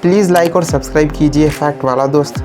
Please like और subscribe कीजिए fact वाला दोस्त।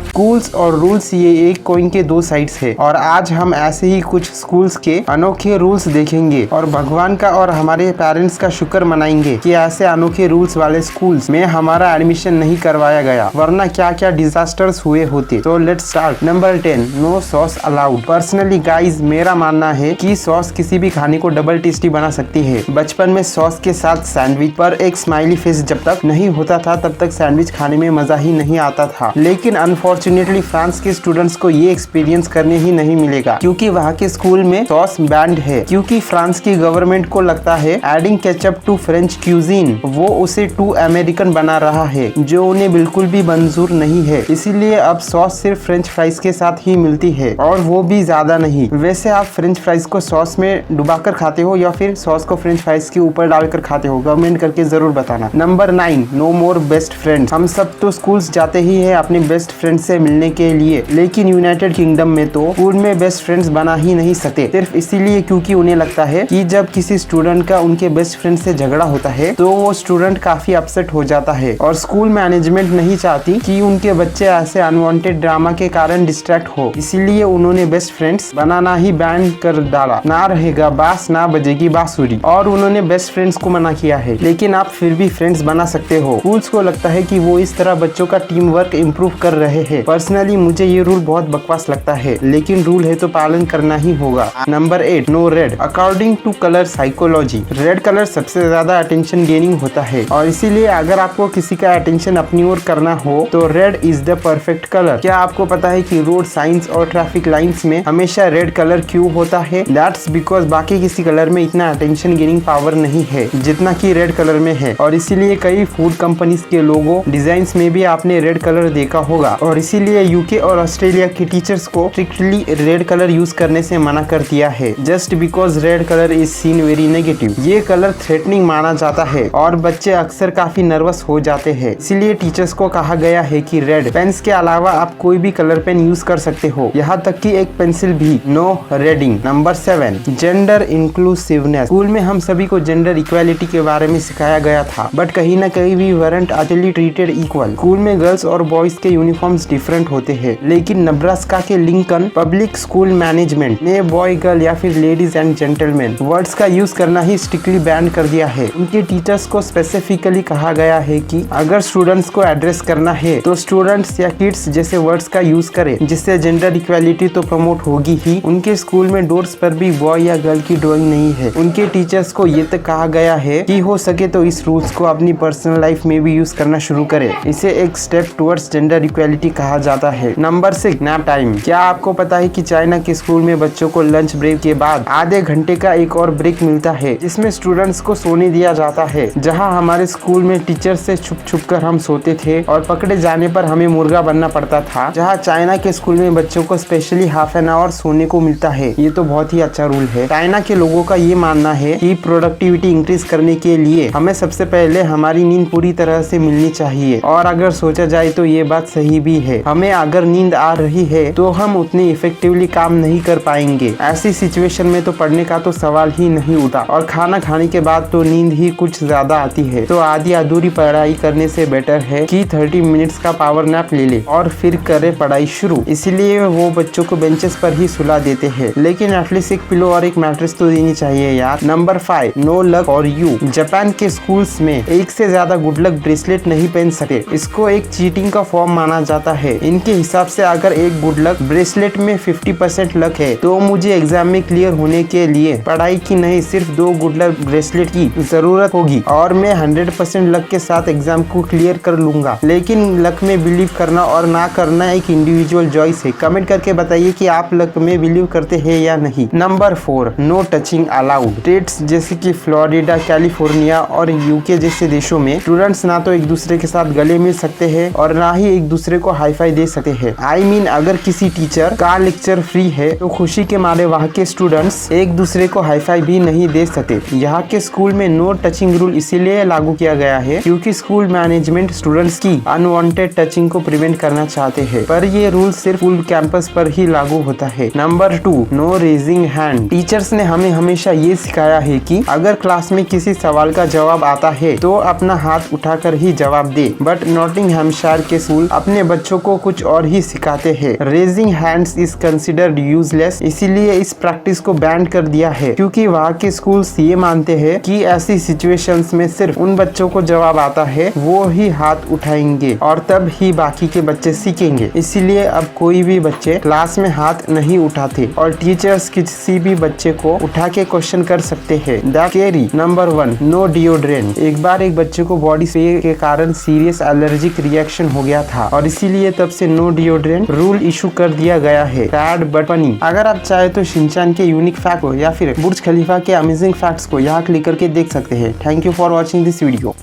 स्कूल्स और रूल्स ये एक कॉइन के दो साइड्स है और आज हम ऐसे ही कुछ स्कूल्स के अनोखे रूल्स देखेंगे और भगवान का और हमारे पेरेंट्स का शुक्र मनाएंगे कि ऐसे अनोखे रूल्स वाले स्कूल्स में हमारा एडमिशन नहीं करवाया गया, वरना क्या क्या डिजास्टर्स हुए होते। तो let's start. Number 10, no sauce allowed. Personally guys मेरा मानना है कि सॉस किसी भी खाने को डबल टेस्टी बना सकती है। बचपन में सॉस के साथ सैंडविच पर एक स्माइली फेस जब तक नहीं होता था तब तक सैंडविच खाने में मजा ही नहीं आता था, लेकिन अनफॉर्चुनेटली फ्रांस के स्टूडेंट्स को ये एक्सपीरियंस करने ही नहीं मिलेगा क्योंकि वहाँ के स्कूल में सॉस बैंड है, क्योंकि फ्रांस की गवर्नमेंट को लगता है adding ketchup to French cuisine वो उसे टू अमेरिकन बना रहा है, जो उन्हें बिल्कुल भी मंजूर नहीं है। इसीलिए अब सॉस सिर्फ फ्रेंच फ्राइज के साथ ही मिलती है और वो भी ज्यादा नहीं। वैसे आप फ्रेंच फ्राइज को सॉस में डुबाकर खाते हो या फिर सॉस को फ्रेंच फ्राइज के ऊपर डालकर खाते हो, कमेंट करके जरूर बताना। नंबर 9, नो मोर बेस्ट फ्रेंड्स। हम सब तो स्कूल्स जाते ही है अपने बेस्ट फ्रेंड से मिलने के लिए, लेकिन यूनाइटेड किंगडम में तो स्कूल में बेस्ट फ्रेंड्स बना ही नहीं सकते, सिर्फ इसीलिए क्योंकि उन्हें लगता है कि जब किसी स्टूडेंट का उनके बेस्ट फ्रेंड से झगड़ा होता है तो वो स्टूडेंट काफी अपसेट हो जाता है और स्कूल मैनेजमेंट नहीं चाहती कि उनके बच्चे ऐसे अनवांटेड ड्रामा के कारण डिस्ट्रैक्ट हो, इसीलिए उन्होंने बेस्ट फ्रेंड्स बनाना ही बैन कर डाला। ना रहेगा बांस ना बजेगी बांसुरी, और उन्होंने बेस्ट फ्रेंड्स को मना किया है, लेकिन आप फिर भी फ्रेंड्स बना सकते हो। स्कूल्स को लगता है कि वो इस तरह बच्चों का टीम वर्क इम्प्रूव कर रहे हैं। पर्सनली मुझे ये रूल बहुत बकवास लगता है, लेकिन रूल है तो पालन करना ही होगा। Number 8, no red. According to colour psychology, red colour सबसे ज्यादा अटेंशन गेनिंग होता है और इसीलिए अगर आपको किसी का अटेंशन अपनी ओर करना हो तो red is the perfect colour. क्या आपको पता है कि रोड साइंस और ट्रैफिक लाइंस में हमेशा रेड कलर क्यों होता है? दैट्स बिकॉज बाकी किसी कलर में इतना अटेंशन गेनिंग पावर नहीं है जितना कि रेड कलर में है, और इसीलिए कई फूड कंपनीज के लोगो डिजाइन में भी आपने रेड कलर देखा होगा, और इसीलिए यूके और ऑस्ट्रेलिया के टीचर्स को स्ट्रिक्टली रेड कलर यूज करने से मना कर दिया है, just because red colour is seen very negative. ये कलर थ्रेटनिंग माना जाता है और बच्चे अक्सर काफी नर्वस हो जाते हैं, इसीलिए टीचर्स को कहा गया है कि रेड पेन्स के अलावा आप कोई भी कलर पेन यूज कर सकते हो, यहाँ तक कि एक पेंसिल भी। No reading. Number 7, gender inclusiveness. School में हम सभी को जेंडर इक्वालिटी के बारे में सिखाया गया था, बट कहीं ना कहीं we weren't actually treated equal. School में गर्ल्स और बॉयज के यूनिफॉर्म्स डिफरेंट होते हैं, लेकिन नब्रास्का के लिंकन पब्लिक स्कूल मैनेजमेंट ने बॉय गर्ल या फिर लेडीज एंड जेंटलमैन वर्ड्स का यूज करना ही स्ट्रिक्टली बैन कर दिया है। उनके टीचर्स को स्पेसिफिकली कहा गया है कि अगर स्टूडेंट्स को एड्रेस करना है तो स्टूडेंट्स या किड्स जैसे वर्ड्स का यूज करें, जिससे जेंडर इक्वालिटी तो प्रमोट होगी ही। उनके स्कूल में डोर्स पर भी बॉय या गर्ल की ड्राइंग नहीं है। उनके टीचर्स को ये तक कहा गया है कि हो सके तो इस रूल्स को अपनी पर्सनल लाइफ में भी यूज करना शुरू करें। इसे एक स्टेप टुवर्ड्स जेंडर इक्वालिटी कहा जाता है। Number 6, nap time. क्या आपको पता है कि चाइना के स्कूल में बच्चों को लंच ब्रेक के बाद आधे घंटे का एक और ब्रेक मिलता है, जिसमें स्टूडेंट्स को सोने दिया जाता है। जहां हमारे स्कूल में टीचर से छुप छुप कर हम सोते थे और पकड़े जाने पर हमें मुर्गा बनना पड़ता था, जहां चाइना के स्कूल में बच्चों को स्पेशली हाफ एन आवर सोने को मिलता है। ये तो बहुत ही अच्छा रूल है। चाइना के लोगों का ये मानना है कि प्रोडक्टिविटी इंक्रीज करने के लिए हमें सबसे पहले हमारी नींद पूरी तरह से मिलनी चाहिए, और अगर सोचा जाए तो ये बात सही भी है। हमें अगर नींद आ रही है तो हम उतने इफेक्टिवली काम नहीं कर पाएंगे। ऐसी सिचुएशन में तो पढ़ने का तो सवाल ही नहीं उठता, और खाना खाने के बाद तो नींद ही कुछ ज्यादा आती है। तो आधी अधूरी पढ़ाई करने से बेटर है कि 30 मिनट्स का पावर नैप ले ले और फिर करे पढ़ाई शुरू। इसीलिए वो बच्चों को बेंचेस पर ही सुला देते हैं, लेकिन एटलीस्ट एक पिलो और एक मैट्रेस तो देनी चाहिए यार। नंबर 5, नो लक और यू। जापान के स्कूल्स में एक से ज्यादा गुड लक ब्रेसलेट नहीं पहन सकते। इसको एक चीटिंग का फॉर्म माना जाता है। इनके हिसाब से अगर एक गुड लक ब्रेसलेट में 50% लक है तो मुझे एग्जाम में क्लियर होने के लिए पढ़ाई की नहीं सिर्फ 2 गुड लक ब्रेसलेट की जरूरत होगी, और मैं 100% लक के साथ एग्जाम को क्लियर कर लूंगा। लेकिन लक में बिलीव करना और ना करना एक इंडिविजुअल चॉइस है। कमेंट करके बताइए कि आप लक में बिलीव करते हैं या नहीं। Number 4, no touching allowed. States जैसे कि फ्लोरिडा, कैलिफोर्निया और यूके जैसे देशों में स्टूडेंट्स ना तो एक दूसरे के साथ गले मिल सकते हैं और ना ही एक दूसरे को हाई हाईफाई दे सकते हैं। आई मीन अगर किसी टीचर का लेक्चर फ्री है तो खुशी के मारे वहाँ के स्टूडेंट्स एक दूसरे को हाईफाई भी नहीं दे सकते। यहाँ के स्कूल में नो टचिंग रूल इसीलिए लागू किया गया है क्योंकि स्कूल मैनेजमेंट स्टूडेंट्स की अनवांटेड टचिंग को प्रिवेंट करना चाहते हैं, पर ये रूल सिर्फ स्कूल कैंपस पर ही लागू होता है। Number 2, no raising hand. Teachers ने हमें हमेशा ये सिखाया है कि अगर क्लास में किसी सवाल का जवाब आता है तो अपना हाथ उठाकर ही जवाब दे, बट नॉटिंघैमशायर के स्कूल अपने बच्चों को कुछ और ही सिखाते हैं। Raising hands is considered useless, इसीलिए इस प्रैक्टिस को बैन कर दिया है क्योंकि वहाँ के स्कूल्स ये मानते हैं कि ऐसी सिचुएशंस में सिर्फ उन बच्चों को जवाब आता है वो ही हाथ उठाएंगे और तब ही बाकी के बच्चे सीखेंगे। इसीलिए अब कोई भी बच्चे क्लास में हाथ नहीं उठाते और टीचर्स किसी भी बच्चे को उठा के क्वेश्चन कर सकते हैं। The carry. Number 1, no deodorant. एक बार एक बच्चे को बॉडी स्प्रे के कारण सीरियस एलर्जिक रिएक्शन हो गया था और इसीलिए तब से नो डिओड्रेंट रूल इशू कर दिया गया है। Sad but funny. अगर आप चाहे तो शिनचैन के यूनिक फैक्ट को या फिर बुर्ज खलीफा के अमेजिंग फैक्ट्स को यहाँ क्लिक करके देख सकते हैं। Thank you for watching this video.